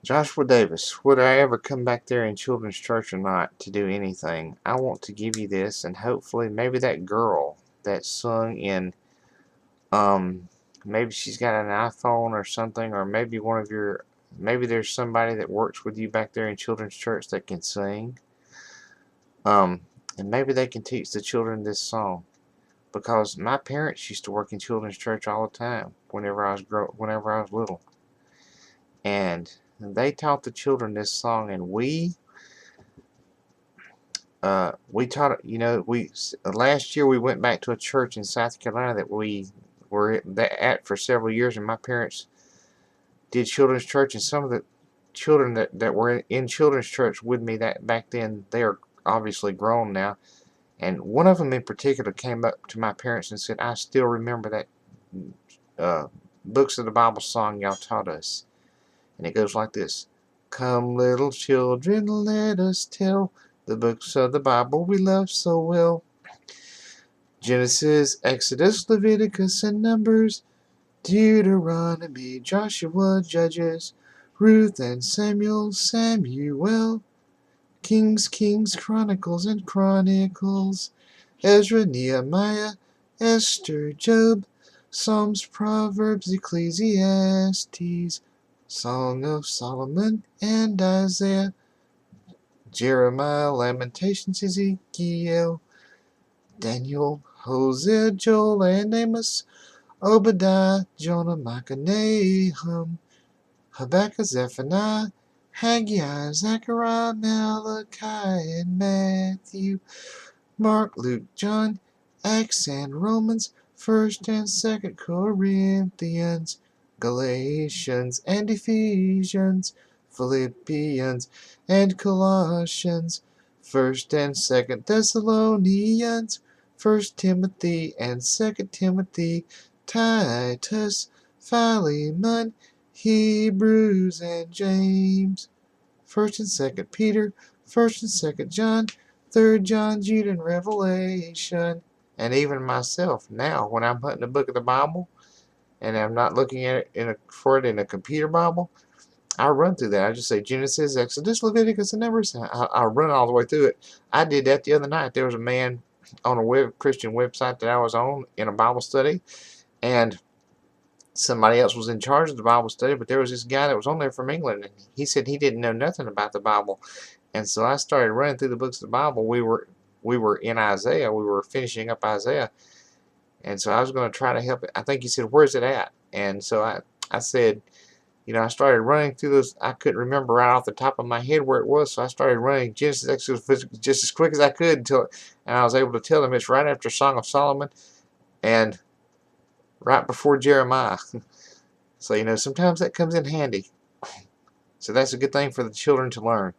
Joshua Davis, would I ever come back there in children's church or not to do anything? I want to give you this, and hopefully maybe that girl that sung in, um, maybe she's got an iPhone or something, or maybe one of your, maybe there's somebody that works with you back there in children's church that can sing. Um, and maybe they can teach the children this song. Because my parents used to work in children's church all the time whenever I was little, and they taught the children this song, and we taught it. We last year we went back to a church in South Carolina that we were at for several years, and my parents did children's church, and some of the children that were in children's church with me that back then, they are obviously grown now. And one of them in particular came up to my parents and said, I still remember that books of the Bible song y'all taught us. And it goes like this. Come, little children, let us tell the books of the Bible we love so well. Genesis, Exodus, Leviticus, and Numbers, Deuteronomy, Joshua, Judges, Ruth and Samuel, Kings, Chronicles, and Chronicles, Ezra, Nehemiah, Esther, Job, Psalms, Proverbs, Ecclesiastes, Song of Solomon, and Isaiah, Jeremiah, Lamentations, Ezekiel, Daniel, Hosea, Joel, and Amos, Obadiah, Jonah, Micah, Nahum, Habakkuk, Zephaniah, Haggai, Zechariah, Malachi, and Matthew, Mark, Luke, John, Acts, and Romans, 1st and 2nd Corinthians, Galatians, and Ephesians, Philippians, and Colossians, 1st and 2nd Thessalonians, 1st Timothy and 2nd Timothy, Titus, Philemon, Hebrews, and James, 1st and 2nd Peter, 1st and 2nd John, 3rd John, Jude, and Revelation. And even myself, now, when I'm hunting a book of the Bible, and I'm not looking at it for it in a computer Bible, I run through that. I just say Genesis, Exodus, Leviticus, and Numbers. I run all the way through it. I did that the other night. There was a man on a Christian website that I was on in a Bible study, and somebody else was in charge of the Bible study, but there was this guy that was on there from England, and he said he didn't know nothing about the Bible. And so I started running through the books of the Bible. We were in Isaiah. We were finishing up Isaiah. And so I was going to try to help it. I think he said, where's it at? And so I said, I started running through those. I couldn't remember right off the top of my head where it was. So I started running Genesis, Exodus just as quick as I could and I was able to tell him it's right after Song of Solomon and right before Jeremiah. So, sometimes that comes in handy. So that's a good thing for the children to learn.